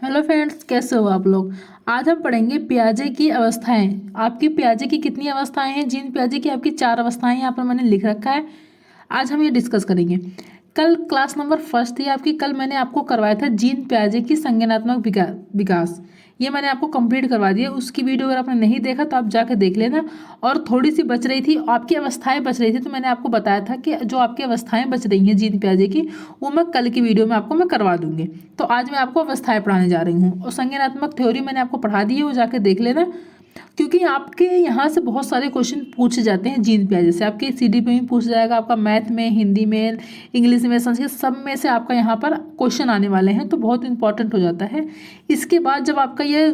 Hello friends, कैसे हो आप लोग। आज हम पढ़ेंगे पियाजे की अवस्थाएं। आपकी पियाजे की कितनी अवस्थाएं हैं। जीन पियाजे की आपकी 4 अवस्थाएं यहाँ पर मैंने लिख रखा है। आज हम ये डिस्कस करेंगे। कल क्लास नंबर फर्स्ट थी आपकी। कल मैंने आपको करवाया था जीन पियाजे की संज्ञानात्मक विकास। ये मैंने आपको कंप्लीट करवा दिया। उसकी वीडियो अगर आपने नहीं देखा तो आप जाकर देख लेना। और थोड़ी सी बच रही थी, आपकी अवस्थाएं बच रही थी, तो मैंने आपको बताया था कि जो आपकी अवस्थाएं बच रही हैं जीन पियाजे की, वो मैं कल की वीडियो में आपको मैं करवा दूंगी। तो आज मैं आपको अवस्थाएं पढ़ाने जा रही हूँ और संज्ञानात्मक थ्योरी मैंने आपको पढ़ा दी है, वो जाके देख लेना। क्योंकि आपके यहाँ से बहुत सारे क्वेश्चन पूछे जाते हैं जीन पियाजे से। आपके सीडीपी में पूछा जाएगा, आपका मैथ में, हिंदी में, इंग्लिश में, संस्कृत, सब में से आपका यहाँ पर क्वेश्चन आने वाले हैं। तो बहुत इंपॉर्टेंट हो जाता है। इसके बाद जब आपका ये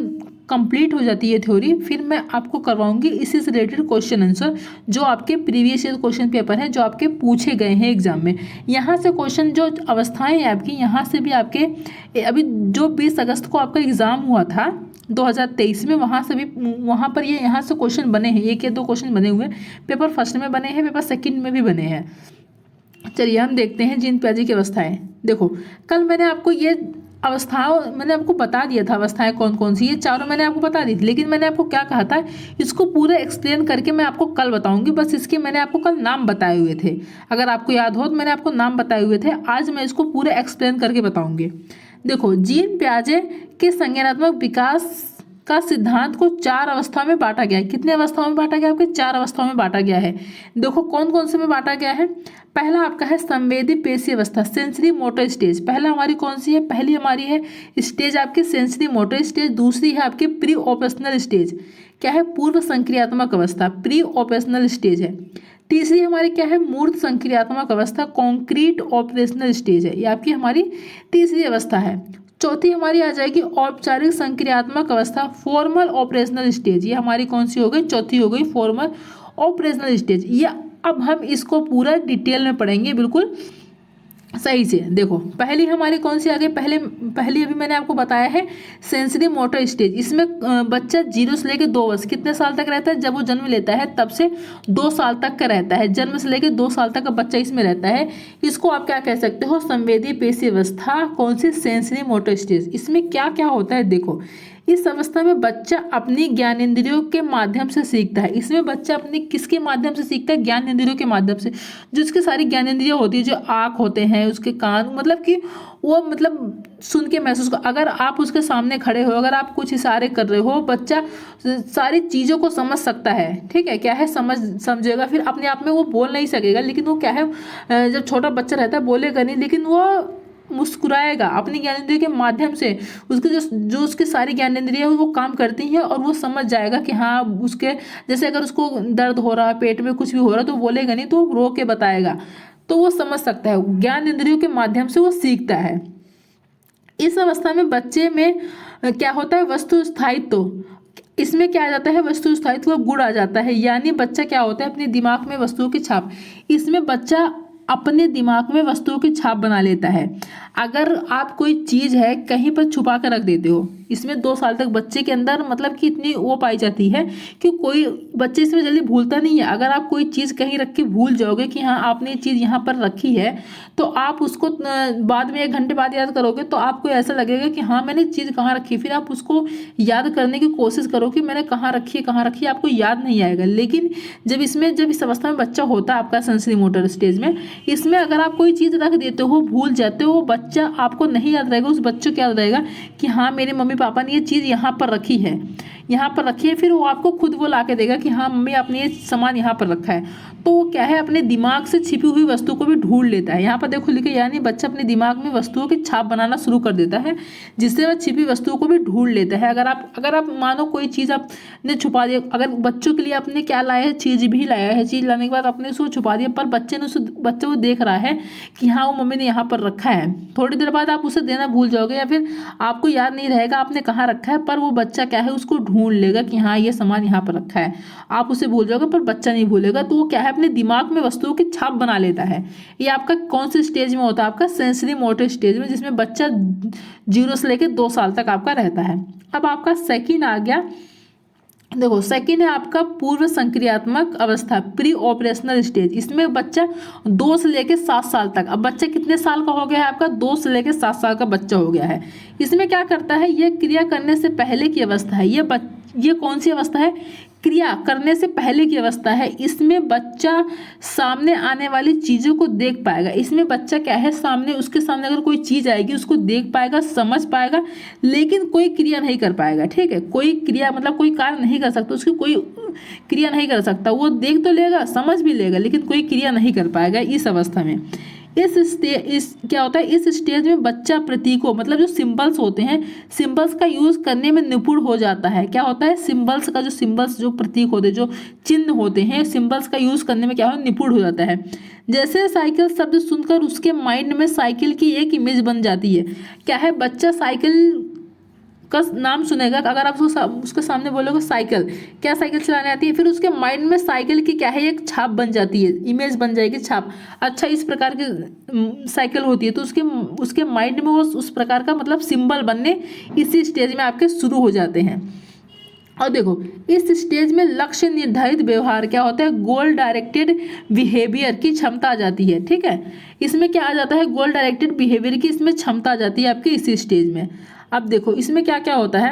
कंप्लीट हो जाती है थ्योरी, फिर मैं आपको करवाऊंगी इसी से रिलेटेड क्वेश्चन आंसर, जो आपके प्रीवियस ईयर क्वेश्चन पेपर हैं, जो आपके पूछे गए हैं एग्जाम में। यहाँ से क्वेश्चन जो अवस्थाएं हैं आपकी, यहाँ से भी आपके अभी जो 20 अगस्त को आपका एग्जाम हुआ था 2023 में, वहाँ से भी, वहाँ पर ये यहाँ से क्वेश्चन बने हैं। 1 या 2 क्वेश्चन बने हुए हैं। पेपर फर्स्ट में बने हैं, पेपर सेकंड में भी बने हैं। चलिए हम देखते हैं जीन पियाजे की अवस्थाएं। देखो, कल मैंने आपको ये अवस्थाओं मैंने आपको बता दिया था, अवस्थाएं कौन कौन सी, ये चारों मैंने आपको बता दी थी। लेकिन मैंने आपको क्या कहा था, इसको पूरा एक्सप्लेन करके मैं आपको कल बताऊंगी। बस इसके मैंने आपको कल नाम बताए हुए थे। अगर आपको याद हो तो मैंने आपको नाम बताए हुए थे। आज मैं इसको पूरा एक्सप्लेन करके बताऊंगी। देखो, जीन पियाजे के संज्ञानात्मक विकास का सिद्धांत को 4 अवस्था में बांटा गया है। कितने अवस्थाओं में बांटा गया? आपके 4 अवस्थाओं में बांटा गया है। देखो कौन कौन से में बांटा गया है। पहला आपका है संवेदी पेशी अवस्था, सेंसरी मोटर स्टेज। पहला हमारी कौन सी है? पहली हमारी है स्टेज आपकी सेंसरी मोटर स्टेज। दूसरी है आपकी प्री ऑपरेशनल स्टेज। क्या है? पूर्व संक्रियात्मक अवस्था, प्री ऑपरेशनल स्टेज है। तीसरी हमारी क्या है? मूर्त संक्रियात्मक अवस्था, कॉन्क्रीट ऑपरेशनल स्टेज है। ये आपकी हमारी तीसरी अवस्था है। चौथी हमारी आ जाएगी औपचारिक संक्रियात्मक अवस्था, फॉर्मल ऑपरेशनल स्टेज। ये हमारी कौन सी हो गई? चौथी हो गई फॉर्मल ऑपरेशनल स्टेज। ये अब हम इसको पूरा डिटेल में पढ़ेंगे, बिल्कुल सही से। देखो, पहली हमारी कौन सी आ गई? पहली अभी मैंने आपको बताया है सेंसरी मोटर स्टेज। इसमें बच्चा 0 से लेकर 2 वर्ष, कितने साल तक रहता है? जब वो जन्म लेता है तब से 2 साल तक का रहता है। जन्म से लेकर 2 साल तक का बच्चा इसमें रहता है। इसको आप क्या कह सकते हो? संवेदी पेशी अवस्था। कौन सी? Sensory motor stage. इसमें क्या क्या होता है? देखो, इस अवस्था में बच्चा अपनी ज्ञानेंद्रियों के माध्यम से सीखता है। इसमें बच्चा अपनी किसके माध्यम से सीखता है? ज्ञानेंद्रियों के माध्यम से। जो उसकी सारी ज्ञानेंद्रियां होती है, जो आँख होते हैं, उसके कान, मतलब कि वो मतलब सुन के महसूस कर, अगर आप उसके सामने खड़े हो, अगर आप कुछ इशारे कर रहे हो, बच्चा सारी चीज़ों को समझ सकता है। ठीक है, क्या है? समझेगा। फिर अपने आप में वो बोल नहीं सकेगा, लेकिन वो क्या है, जब छोटा बच्चा रहता है बोलेगा नहीं, लेकिन वो मुस्कुराएगा अपनी ज्ञानेंद्रिय के माध्यम से। उसके जो उसकी सारी ज्ञानेंद्रिय वो काम करती हैं, और वो समझ जाएगा कि हाँ, उसके जैसे अगर उसको दर्द हो रहा है, पेट में कुछ भी हो रहा है, तो बोलेगा नहीं, तो रो के बताएगा। तो वो समझ सकता है, ज्ञान इंद्रियों के माध्यम से वो सीखता है। इस अवस्था में बच्चे में क्या होता है? वस्तु स्थायित्व। इसमें क्या आ जाता है? वस्तु स्थायित्व गुण आ जाता है। यानी बच्चा क्या होता है? अपने दिमाग में वस्तुओं की छाप। इसमें बच्चा अपने दिमाग में वस्तुओं की छाप बना लेता है। अगर आप कोई चीज़ है कहीं पर छुपा कर रख देते हो, इसमें 2 साल तक बच्चे के अंदर मतलब कि इतनी वो पाई जाती है कि कोई बच्चे इसमें जल्दी भूलता नहीं है। अगर आप कोई चीज़ कहीं रख के भूल जाओगे कि हाँ आपने ये चीज़ यहाँ पर रखी है, तो आप उसको बाद में 1 घंटे बाद याद करोगे, तो आपको ऐसा लगेगा कि हाँ मैंने चीज़ कहाँ रखी। फिर आप उसको याद करने की कोशिश करो कि मैंने कहाँ रखी है, कहाँ रखी है, आपको याद नहीं आएगा। लेकिन जब इस अवस्था में बच्चा होता है आपका सेंसरी मोटर स्टेज में, इसमें अगर आप कोई चीज़ रख देते हो, भूल जाते हो, बच्चा आपको नहीं याद रहेगा, उस बच्चे को याद रहेगा कि हाँ मेरे मम्मी पापा ने ये चीज़ यहाँ पर रखी है, यहाँ पर रखी है। फिर वो आपको खुद वो ला के देगा कि हाँ मम्मी आपने ये सामान यहाँ पर रखा है। तो वो क्या है? अपने दिमाग से छिपी हुई वस्तु को भी ढूंढ लेता है। यहाँ पर देखो लिखे, यानी बच्चा अपने दिमाग में वस्तुओं की छाप बनाना शुरू कर देता है, जिससे वह छिपी वस्तुओं को भी ढूंढ लेता है। अगर आप मानो कोई चीज़ आपने छुपा दिया, अगर बच्चों के लिए आपने क्या लाया है? चीज़ भी लाया है। चीज़ लाने के बाद आपने उसको छुपा दिया, पर बच्चे वो देख रहा है कि हाँ वो मम्मी ने यहाँ पर रखा है। थोड़ी देर बाद आप उसे देना भूल जाओगे, या फिर आपको याद नहीं रहेगा आपने कहाँ रखा है, पर वो बच्चा क्या है? उसको ढूंढ लेगा कि हाँ ये सामान यहाँ पर रखा है। आप उसे भूल जाओगे पर बच्चा नहीं भूलेगा। तो वो क्या है? अपने दिमाग में वस्तुओं की छाप बना लेता है। ये आपका कौन से स्टेज में होता है? आपका सेंसरी मोटर स्टेज में, जिसमें बच्चा 0 से लेकर 2 साल तक आपका रहता है। अब आपका सेकंड आ गया देखो सेकंड है आपका पूर्व संक्रियात्मक अवस्था, प्री ऑपरेशनल स्टेज। इसमें बच्चा 2 से लेकर 7 साल तक, अब बच्चा कितने साल का हो गया है आपका, 2 से लेकर 7 साल का बच्चा हो गया है। इसमें क्या करता है, ये क्रिया करने से पहले की अवस्था है। ये कौन सी अवस्था है, क्रिया करने से पहले की अवस्था है। इसमें बच्चा सामने आने वाली चीज़ों को देख पाएगा। इसमें बच्चा क्या है, सामने उसके सामने अगर कोई चीज़ आएगी उसको देख पाएगा, समझ पाएगा, लेकिन कोई क्रिया नहीं कर पाएगा। ठीक है, कोई क्रिया मतलब कोई कार्य नहीं कर सकता, उसकी कोई क्रिया नहीं कर सकता। वो देख तो लेगा, समझ भी लेगा, लेकिन कोई क्रिया नहीं कर पाएगा इस अवस्था में। इस क्या होता है, इस स्टेज में बच्चा प्रतीकों मतलब जो सिंबल्स होते हैं, सिंबल्स का यूज करने में निपुण हो जाता है। क्या होता है, सिंबल्स का जो सिंबल्स जो प्रतीक होते हैं, जो चिन्ह होते हैं, सिंबल्स का यूज करने में क्या हो, निपुण हो जाता है। जैसे साइकिल शब्द सुनकर उसके माइंड में साइकिल की एक इमेज बन जाती है। क्या है, बच्चा साइकिल का नाम सुनेगा, अगर आप उसके सामने बोलोगे साइकिल, क्या साइकिल चलाने आती है, फिर उसके माइंड में साइकिल की क्या है, एक छाप बन जाती है, इमेज बन जाएगी, छाप। अच्छा, इस प्रकार की साइकिल होती है, तो उसके माइंड में वो उस प्रकार का मतलब सिंबल बनने इसी स्टेज में आपके शुरू हो जाते हैं। और देखो इस स्टेज में लक्ष्य निर्धारित व्यवहार क्या होता है, गोल डायरेक्टेड बिहेवियर की क्षमता आ जाती है। ठीक है, इसमें क्या आ जाता है, गोल डायरेक्टेड बिहेवियर की इसमें क्षमता आ जाती है आपके इसी स्टेज में। अब देखो इसमें क्या क्या होता है,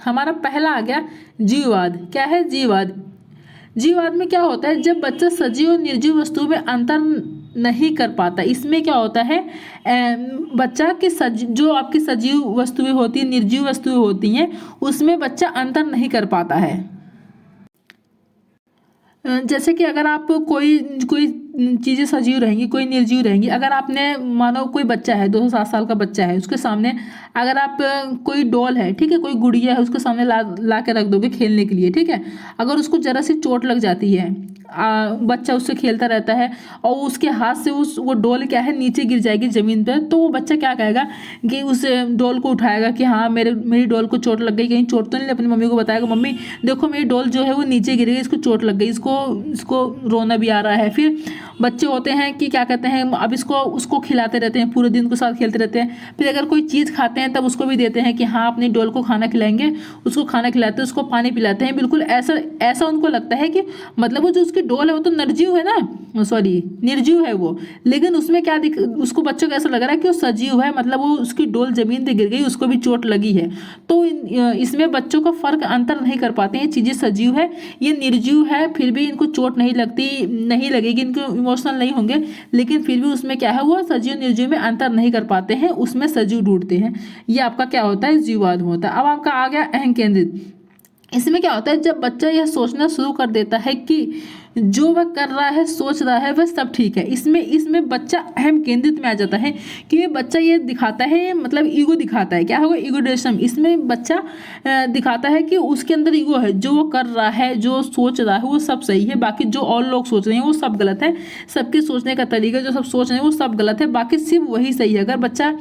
हमारा पहला आ गया जीववाद। क्या है, जीववाद। जीववाद में क्या होता है, जब बच्चा सजीव और निर्जीव वस्तुओं में अंतर नहीं कर पाता। इसमें क्या होता है, बच्चा के जो आपकी सजीव वस्तुएं होती हैं, निर्जीव वस्तुएं होती हैं, उसमें बच्चा अंतर नहीं कर पाता है। जैसे कि अगर आप कोई कोई चीज़ें सजीव रहेंगी, कोई निर्जीव रहेंगी। अगर आपने मानो कोई बच्चा है, 207 साल का बच्चा है, उसके सामने अगर आप कोई डॉल है, ठीक है, कोई गुड़िया है, उसके सामने ला के रख दोगे खेलने के लिए। ठीक है, अगर उसको जरा सी चोट लग जाती है, बच्चा उससे खेलता रहता है और उसके हाथ से वो डॉल क्या है, नीचे गिर जाएगी ज़मीन पर, तो वो बच्चा क्या कहेगा कि उस डॉल को उठाएगा कि हाँ मेरी डॉल को चोट लग गई, कहीं चोट तो नहीं, अपनी मम्मी को बताएगा, मम्मी देखो मेरी डॉल जो है वो नीचे गिर गई, इसको चोट लग गई, इसको रोना भी आ रहा है। फिर बच्चे होते हैं कि क्या कहते हैं, अब उसको खिलाते रहते हैं, पूरे दिन के साथ खेलते रहते हैं। फिर अगर कोई चीज़ खाते हैं तब उसको भी देते हैं कि हाँ अपनी डॉल को खाना खिलाएंगे, उसको खाना खिलाते हैं, उसको पानी पिलाते हैं। बिल्कुल ऐसा उनको लगता है कि मतलब वो जो उसकी डॉल है वो तो निर्जीव है ना, सॉरी निर्जीव है वो, लेकिन उसमें क्या उसको बच्चों को ऐसा लग रहा है कि वो सजीव है, मतलब वो उसकी डॉल जमीन पे गिर गई, उसको भी चोट लगी है। तो इसमें बच्चों का फर्क अंतर नहीं कर पाते हैं, चीज़ें सजीव है, ये निर्जीव है, फिर भी इनको चोट नहीं लगेगी, इनको इमोशनल नहीं होंगे, लेकिन फिर भी उसमें क्या है, वो सजीव निर्जीव में अंतर नहीं कर पाते हैं, उसमें सजीव ढूंढते हैं। ये आपका क्या होता है, जीववाद होता है। अब आपका आ गया अहम केंद्रित। इसमें क्या होता है, जब बच्चा यह सोचना शुरू कर देता है कि जो वह कर रहा है, सोच रहा है, वह सब ठीक है। इसमें बच्चा अहम केंद्रित में आ जाता है कि ये बच्चा ये दिखाता है, मतलब ईगो दिखाता है। क्या होगा, ईगोडेशम। इसमें बच्चा दिखाता है कि उसके अंदर ईगो है, जो वो कर रहा है, जो सोच रहा है वो सब सही है, बाकी जो और लोग सोच रहे हैं वो सब गलत है। सबके सोचने का तरीका जो सब सोच रहे हैं वो सब गलत है, बाकी सिर्फ वही सही है। अगर बच्चा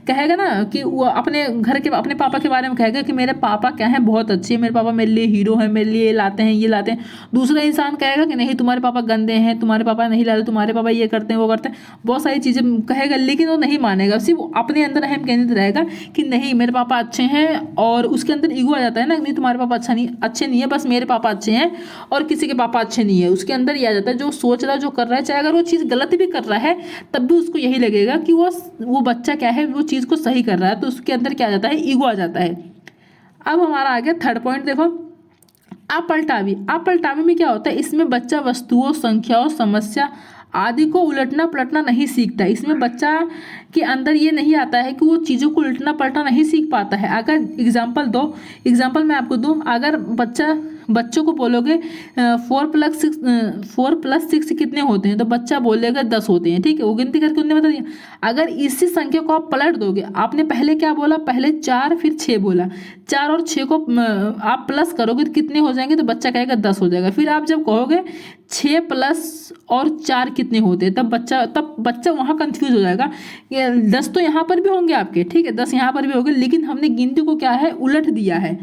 कहेगा ना कि वो अपने घर के अपने पापा के बारे में कहेगा कि मेरे पापा क्या है, बहुत अच्छे हैं, मेरे पापा मेरे लिए हीरो है, मेरे लिए लाते हैं, ये लाते हैं। दूसरा इंसान कहेगा कि नहीं तुम्हारे पापा गंदे हैं, तुम्हारे पापा नहीं लाते, तुम्हारे पापा ये करते हैं, वो करते हैं, बहुत सारी चीज़ें कहेगा, लेकिन वो नहीं मानेगा। सिर्फ अपने अंदर अहम केंद्रित रहेगा कि नहीं मेरे पापा अच्छे हैं, और उसके अंदर ईगो आ जाता है ना, नहीं तुम्हारे पापा अच्छे नहीं है, बस मेरे पापा अच्छे हैं और किसी के पापा अच्छे नहीं है। उसके अंदर ये आ जाता है, जो सोच रहा है, जो कर रहा है, चाहे अगर वो चीज़ गलत भी कर रहा है तब भी उसको यही लगेगा कि वो बच्चा क्या है, वो चीज़ को सही कर रहा है, तो उसके अंदर क्या आ जाता है, ईगो आ जाता है। अब हमारा आ गया थर्ड पॉइंट, देखो अपलटावी में क्या होता है, इसमें बच्चा वस्तुओं, संख्याओं, समस्या आदि को उलटना पलटना नहीं सीखता। इसमें बच्चा के अंदर ये नहीं आता है कि वो चीज़ों को उलटना पलटना नहीं सीख पाता है। अगर एग्जाम्पल मैं आपको दूँ, अगर बच्चों को बोलोगे 4+6 कितने होते हैं, तो बच्चा बोलेगा 10 होते हैं। ठीक है, वो गिनती करके उन्होंने बता दिया। अगर इसी संख्या को आप पलट दोगे, आपने पहले क्या बोला, पहले 4 फिर 6 बोला, 4 और 6 को आप प्लस करोगे तो कितने हो जाएंगे, तो बच्चा कहेगा 10 हो जाएगा। फिर आप जब कहोगे 6 प्लस और 4 कितने होते हैं, तब बच्चा वहाँ कंफ्यूज हो जाएगा। 10 तो यहाँ पर भी होंगे आपके, ठीक है, 10 यहाँ पर भी होंगे, लेकिन हमने गिनती को क्या है, उलट दिया है।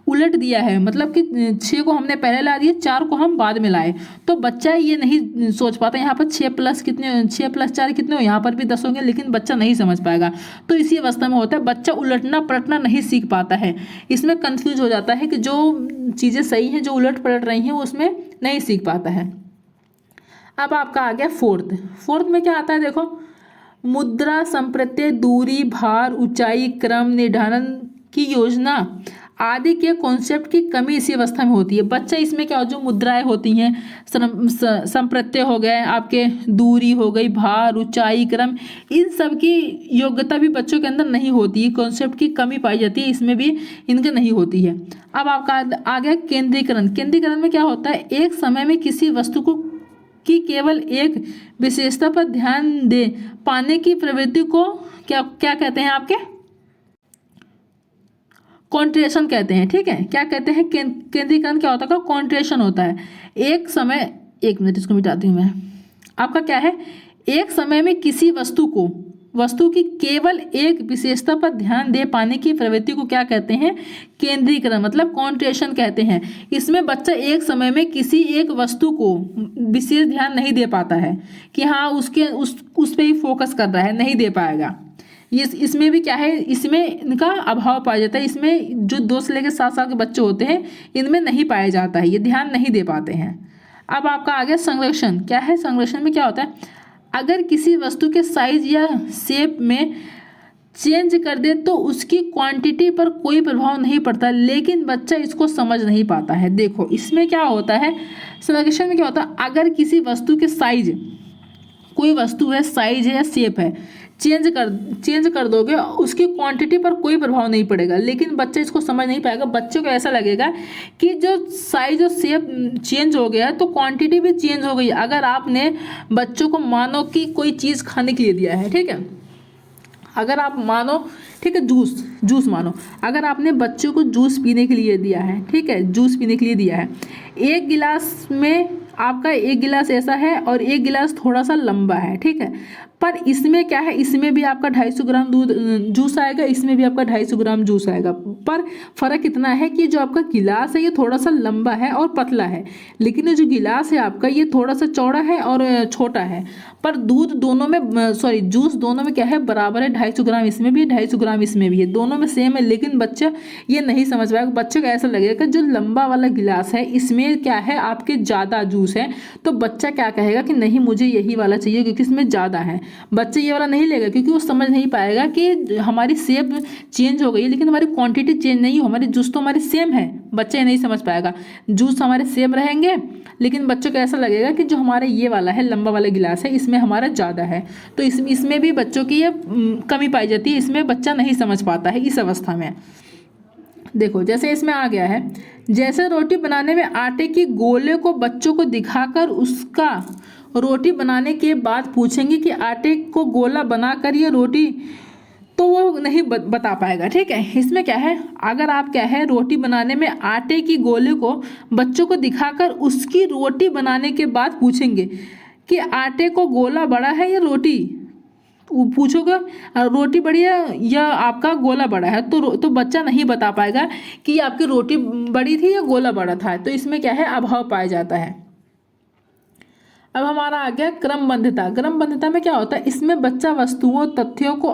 उलट दिया है, मतलब कि 6 को हमने पहले ला दिए, 4 को हम बाद में लाए, तो बच्चा ये नहीं सोच पाता यहाँ पर 6 प्लस कितने, 6 प्लस 4 कितने हो, यहाँ पर भी 10 होंगे, लेकिन बच्चा नहीं समझ पाएगा। तो इसी अवस्था में होता है बच्चा उलटना पलटना नहीं सीख पाता है, इसमें कंफ्यूज हो जाता है कि जो चीज़ें सही हैं, जो उलट पलट रही हैं, उसमें नहीं सीख पाता है। अब आपका आ गया फोर्थ में क्या आता है, देखो मुद्रा, संप्रत्यय, दूरी, भार, ऊंचाई, क्रम निर्धारण की योजना आदि के कॉन्सेप्ट की कमी इसी अवस्था में होती है। बच्चा इसमें क्या, जो मुद्राएं होती हैं, संप्रत्यय हो गए आपके, दूरी हो गई, भार, ऊंचाई, क्रम, इन सब की योग्यता भी बच्चों के अंदर नहीं होती है, कॉन्सेप्ट की कमी पाई जाती है, इसमें भी इनके नहीं होती है। अब आपका आ गया केंद्रीकरण में क्या होता है, एक समय में किसी वस्तु को कि केवल एक विशेषता पर ध्यान दे पाने की प्रवृत्ति को क्या क्या कहते हैं, आपके कॉन्ट्रेशन कहते हैं। ठीक है, क्या कहते हैं, केंद्रीकरण क्या होता है, कॉन्ट्रेशन होता है। एक मिनट इसको मिटाती हूँ मैं। आपका क्या है, एक समय में किसी वस्तु की केवल एक विशेषता पर ध्यान दे पाने की प्रवृत्ति को क्या कहते हैं, केंद्रीकरण, मतलब कॉन्ट्रेशन कहते हैं। इसमें बच्चा एक समय में किसी एक वस्तु को विशेष ध्यान नहीं दे पाता है कि हाँ उस पे ही फोकस कर रहा है, नहीं दे पाएगा। ये इसमें भी क्या है, इसमें इनका अभाव पाया जाता है। इसमें जो 2 से लेकर 7 साल के बच्चे होते हैं, इनमें नहीं पाया जाता है, ये ध्यान नहीं दे पाते हैं। अब आपका आ गया संरक्षण। क्या है, संरक्षण में क्या होता है, अगर किसी वस्तु के साइज या शेप में चेंज कर दे तो उसकी क्वांटिटी पर कोई प्रभाव नहीं पड़ता, लेकिन बच्चा इसको समझ नहीं पाता है। देखो इसमें क्या होता है, संरक्षण में क्या होता है, अगर किसी वस्तु के साइज, कोई वस्तु है, साइज है या शेप है, चेंज कर दोगे, उसकी क्वांटिटी पर कोई प्रभाव नहीं पड़ेगा, लेकिन बच्चा इसको समझ नहीं पाएगा। बच्चे को ऐसा लगेगा कि जो साइज और शेप चेंज हो गया तो क्वांटिटी भी चेंज हो गई। अगर आपने बच्चों को मानो कि कोई चीज़ खाने के लिए दिया है, ठीक है, अगर आप मानो, ठीक है, जूस मानो, अगर आपने बच्चों को जूस पीने के लिए दिया है, ठीक है, जूस पीने के लिए दिया है, एक गिलास में आपका एक गिलास ऐसा है और एक गिलास थोड़ा सा लंबा है, ठीक है, पर इसमें क्या है, इसमें भी आपका 250 ग्राम दूध जूस आएगा, इसमें भी आपका 250 ग्राम जूस आएगा, पर फर्क इतना है कि जो आपका गिलास है ये थोड़ा सा लंबा है और पतला है, लेकिन ये जो गिलास है आपका ये थोड़ा सा चौड़ा है और छोटा है, पर दूध दोनों में जूस दोनों में क्या है, बराबर है, 250 ग्राम इसमें भी है, 250 ग्राम इसमें भी है, दोनों में सेम है, लेकिन बच्चा ये नहीं समझ पाएगा। बच्चे को ऐसा लगेगा कि जो लंबा वाला गिलास है इसमें क्या है, आपके ज़्यादा जूस है, तो बच्चा क्या कहेगा कि नहीं मुझे यही वाला चाहिए क्योंकि इसमें ज़्यादा है। बच्चा ये वाला नहीं लेगा क्योंकि वो समझ नहीं पाएगा कि हमारी शेप चेंज हो गई है, लेकिन हमारी क्वांटिटी चेंज नहीं हो, हमारी जूस तो हमारी सेम है, बच्चा ये नहीं समझ पाएगा। जूस हमारे सेम रहेंगे, लेकिन बच्चों को ऐसा लगेगा कि जो हमारा ये वाला है, लंबा वाला गिलास है, इसमें हमारा ज़्यादा है, तो इसमें भी बच्चों की ये कमी पाई जाती है, इसमें बच्चा नहीं समझ पाता है इस अवस्था में। देखो जैसे इसमें आ गया है, जैसे रोटी बनाने में आटे की गोले को बच्चों को दिखाकर उसका रोटी बनाने के बाद पूछेंगे कि आटे को गोला बनाकर ये रोटी, तो वो नहीं बता पाएगा। ठीक है, इसमें क्या है, अगर आप क्या है रोटी बनाने में आटे की गोले को बच्चों को दिखाकर उसकी रोटी बनाने के बाद पूछेंगे कि आटे को गोला बड़ा है या रोटी, पूछोगे रोटी बड़ी है या आपका गोला बड़ा है, तो बच्चा नहीं बता पाएगा कि आपकी रोटी बड़ी थी या गोला बड़ा था, तो इसमें क्या है अभाव पाया जाता है। अब हमारा आ गया क्रमबद्धता। क्रमबद्धता में क्या होता है, इसमें बच्चा वस्तुओं तथ्यों को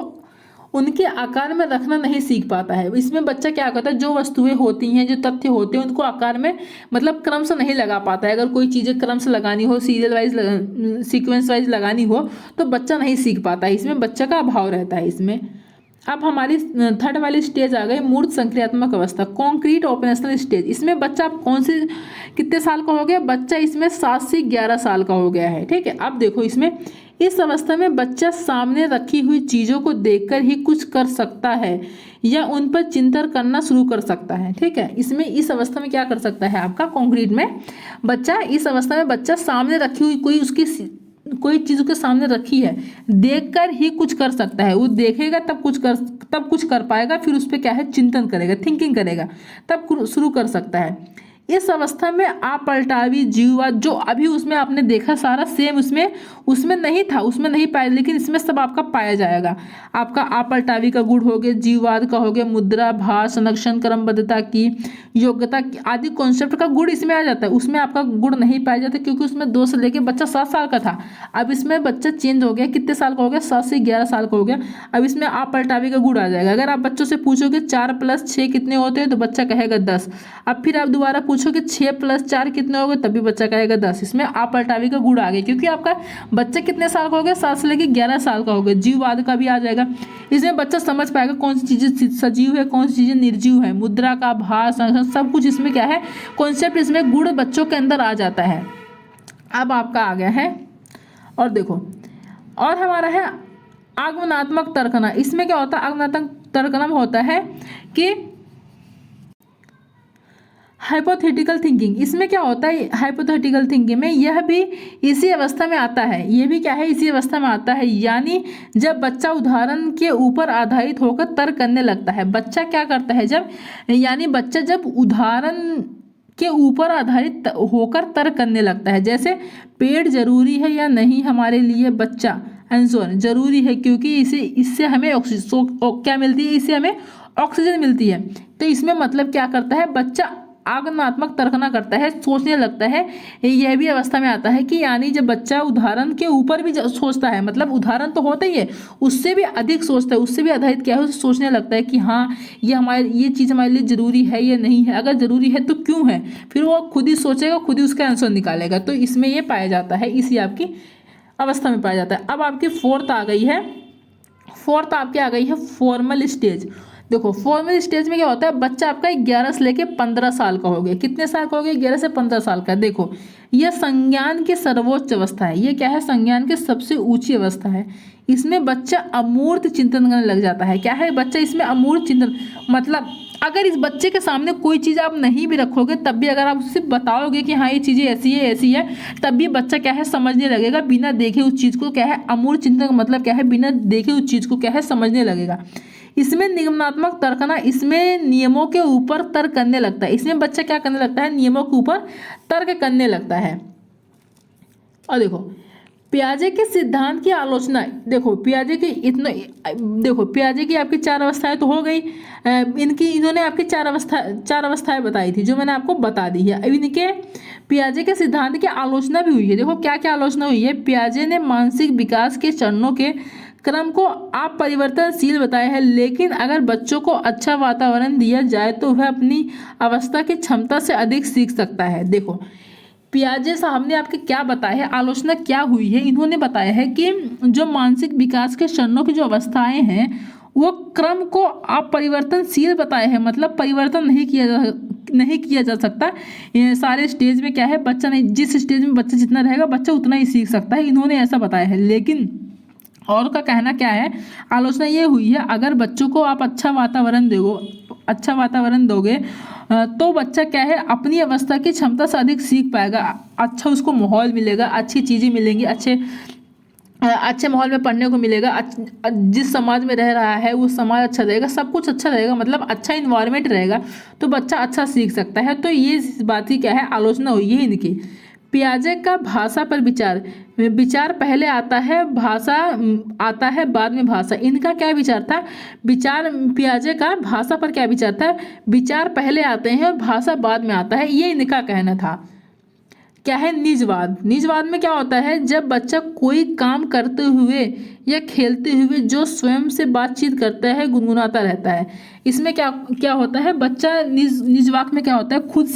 उनके आकार में रखना नहीं सीख पाता है। इसमें बच्चा क्या करता है, जो वस्तुएं होती हैं, जो तथ्य होते हैं, उनको आकार में मतलब क्रम से नहीं लगा पाता है। अगर कोई चीज़ें क्रम से लगानी हो, सीरियल वाइज सीक्वेंस वाइज लगानी हो, तो बच्चा नहीं सीख पाता है, इसमें बच्चा का अभाव रहता है इसमें। अब हमारी थर्ड वाली स्टेज आ गई मूर्त संक्रियात्मक अवस्था, कॉन्क्रीट ऑपरेशनल स्टेज। इसमें बच्चा कौन से कितने साल का हो गया, बच्चा इसमें 7 से 11 साल का हो गया है। ठीक है, अब देखो इसमें इस अवस्था में बच्चा सामने रखी हुई चीज़ों को देखकर ही कुछ कर सकता है या उन पर चिंतन करना शुरू कर सकता है। ठीक है, इसमें इस अवस्था में क्या कर सकता है आपका कॉन्क्रीट में बच्चा, इस अवस्था में बच्चा सामने रखी हुई कोई चीज़ के सामने रखी है, देखकर ही कुछ कर सकता है। वो देखेगा तब कुछ कर पाएगा, फिर उस पर क्या है चिंतन करेगा, थिंकिंग करेगा, तब शुरू कर सकता है। इस अवस्था में अपलटावी जीववाद जो अभी उसमें आपने देखा सारा सेम उसमें नहीं था, उसमें नहीं पाया, लेकिन इसमें सब आपका पाया जाएगा। आपका अपलटावी का गुण हो गया, जीववाद का हो गया, मुद्रा भार संरक्षण क्रमबद्धता की योग्यता आदि कॉन्सेप्ट का गुण इसमें आ जाता है। उसमें आपका गुण नहीं पाया जाता क्योंकि उसमें 2 से लेके बच्चा 7 साल का था। अब इसमें बच्चा चेंज हो गया, कितने साल का हो गया, 7 से 11 साल का हो गया। अब इसमें अपलटावी का गुण आ जाएगा। अगर आप बच्चों से पूछोगे 4 + 6 कितने होते हैं तो बच्चा कहेगा 10। अब फिर आप दोबारा पूछोगे 6 + 4 कितने हो गए, तब भी बच्चा कहेगा 10। इसमें अपलटावी का गुण आ गया क्योंकि आपका बच्चा कितने साल का हो गया, 7 से लेकर 11 साल का हो गया। जीववाद का भी आ जाएगा। इसमें बच्चा समझ पाएगा कौन सी चीज़ें सजीव है, कौन सी चीज़ें निर्जीव है, मुद्रा का भार संरक्षण सब कुछ इसमें क्या है, कॉन्सेप्ट इसमें गुण बच्चों के अंदर आ जाता है। अब आपका आ गया है और देखो, और हमारा है आगमनात्मक तर्कना। इसमें क्या होता है, आगमनात्मक तर्कना होता है कि हाइपोथेटिकल थिंकिंग। इसमें क्या होता है, हाइपोथेटिकल थिंकिंग में यह भी इसी अवस्था में आता है, ये भी क्या है, इसी अवस्था में आता है। यानी जब बच्चा उदाहरण के ऊपर आधारित होकर तर्क करने लगता है। बच्चा क्या करता है जब, यानी बच्चा जब उदाहरण के ऊपर आधारित होकर तर्क करने लगता है। जैसे पेड़ जरूरी है या नहीं हमारे लिए, बच्चा आंसर जरूरी है क्योंकि इससे हमें क्या मिलती है, इससे हमें ऑक्सीजन मिलती है। तो इसमें मतलब क्या करता है, बच्चा आगमनात्मक तर्कना करता है, सोचने लगता है। यह भी अवस्था में आता है कि यानी जब बच्चा उदाहरण के ऊपर भी सोचता है, मतलब उदाहरण तो होता ही है, उससे भी अधिक सोचता है, उससे भी आधारित क्या है, उसे सोचने लगता है कि हाँ ये चीज़ हमारे लिए ज़रूरी है या नहीं है, अगर ज़रूरी है तो क्यों है, फिर वो खुद ही सोचेगा, खुद ही उसका आंसर निकालेगा। तो इसमें ये पाया जाता है, इसी आपकी अवस्था में पाया जाता है। अब आपकी फोर्थ आ गई है फॉर्मल स्टेज। देखो फॉर्मल स्टेज में क्या होता है, बच्चा आपका 11 से लेके 15 साल का हो गया। कितने साल का हो गया, 11 से 15 साल का। देखो यह संज्ञान की सर्वोच्च अवस्था है। ये क्या है, संज्ञान की सबसे ऊंची अवस्था है। इसमें बच्चा अमूर्त चिंतन करने लग जाता है। क्या है, बच्चा इसमें अमूर्त चिंतन, मतलब अगर इस बच्चे के सामने कोई चीज़ आप नहीं भी रखोगे तब भी अगर आप उससे बताओगे कि हाँ ये चीज़ें ऐसी है तब भी बच्चा क्या है समझने लगेगा, बिना देखे उस चीज़ को। क्या है, अमूर्त चिंतन का मतलब क्या है, बिना देखे उस चीज़ को क्या है समझने लगेगा। इसमें निगमनात्मक तर्कना, इसमें नियमों के ऊपर तर्क करने लगता है। इसमें बच्चा क्या करने लगता है, नियमों के ऊपर तर्क करने लगता है। और देखो पियाजे के सिद्धांत की आलोचना। देखो पियाजे की आपकी 4 अवस्थाएं तो हो गई। इन्होंने आपकी 4 अवस्थाएं बताई थी जो मैंने आपको बता दी है। अब इनके पियाजे के सिद्धांत की आलोचना भी हुई है। देखो क्या क्या आलोचना हुई है। पियाजे ने मानसिक विकास के चरणों के क्रम को आप परिवर्तनशील बताया है, लेकिन अगर बच्चों को अच्छा वातावरण दिया जाए तो वह अपनी अवस्था की क्षमता से अधिक सीख सकता है। देखो पियाजे साहब ने आपके क्या बताया है, आलोचना क्या हुई है। इन्होंने बताया है कि जो मानसिक विकास के चरणों की जो अवस्थाएं हैं वो क्रम को आप परिवर्तनशील बताए हैं, मतलब परिवर्तन नहीं किया जा सकता। ये सारे स्टेज में क्या है, बच्चा नहीं, जिस स्टेज में बच्चा जितना रहेगा बच्चा उतना ही सीख सकता है। इन्होंने ऐसा बताया है। लेकिन और का कहना क्या है, आलोचना ये हुई है, अगर बच्चों को आप अच्छा वातावरण दोगे तो बच्चा क्या है अपनी अवस्था की क्षमता से अधिक सीख पाएगा। अच्छा उसको माहौल मिलेगा, अच्छी चीज़ें मिलेंगी, अच्छे माहौल में पढ़ने को मिलेगा। जिस समाज में रह रहा है वो समाज अच्छा रहेगा, सब कुछ अच्छा रहेगा, मतलब अच्छा इन्वायरमेंट रहेगा तो बच्चा अच्छा सीख सकता है। तो ये बात की क्या है, आलोचना हुई है इनकी। पियाजे का भाषा पर विचार पहले आता है, भाषा आता है बाद में भाषा। इनका क्या विचार था, पियाजे का भाषा पर क्या विचार था, विचार पहले आते हैं और भाषा बाद में आता है, ये इनका कहना था। क्या है, निजवाद में क्या होता है, जब बच्चा कोई काम करते हुए या खेलते हुए जो स्वयं से बातचीत करता है, गुनगुनाता रहता है। इसमें क्या होता है, बच्चा निजवाक में क्या होता है, खुद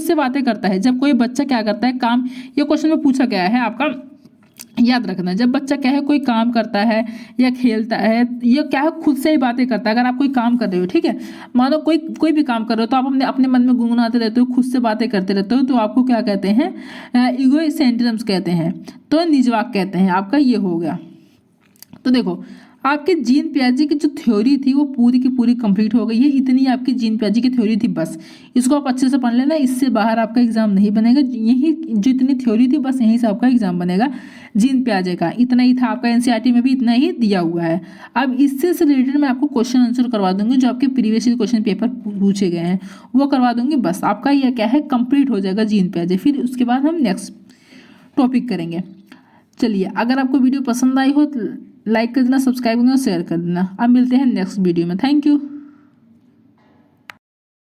से बातें करता है। जब कोई बच्चा क्या करता है काम, ये क्वेश्चन में पूछा गया है आपका, याद रखना। जब बच्चा क्या है कोई काम करता है या खेलता है, ये क्या है खुद से ही बातें करता है। अगर आप कोई काम कर रहे हो, ठीक है, मानो कोई भी काम कर रहे हो तो आप अपने मन में गुनगुनाते रहते हो, खुद से बातें करते रहते हो, तो आपको क्या कहते हैं, इगोसेंट्रिज्म कहते हैं, तो निजवाक कहते हैं। आपका ये हो गया। तो देखो आपके जीन पियाजे की जो थ्योरी थी वो पूरी की पूरी कंप्लीट हो गई है। इतनी आपकी जीन पियाजे की थ्योरी थी बस, इसको आप अच्छे से पढ़ लेना, इससे बाहर आपका एग्जाम नहीं बनेगा। यही जितनी थ्योरी थी बस यहीं से आपका एग्जाम बनेगा जीन पियाजे का, इतना ही था आपका। एनसीईआरटी में भी इतना ही दिया हुआ है। अब इससे से रिलेटेड मैं आपको क्वेश्चन आंसर करवा दूंगी, जो आपके प्रीवियस क्वेश्चन पेपर पूछे गए हैं वो करवा दूंगी। बस आपका यह क्या है, कंप्लीट हो जाएगा जीन पियाजे। फिर उसके बाद हम नेक्स्ट टॉपिक करेंगे। चलिए, अगर आपको वीडियो पसंद आई हो तो लाइक कर देना, सब्सक्राइब करना, शेयर कर देना। अब मिलते हैं नेक्स्ट वीडियो में। Thank you.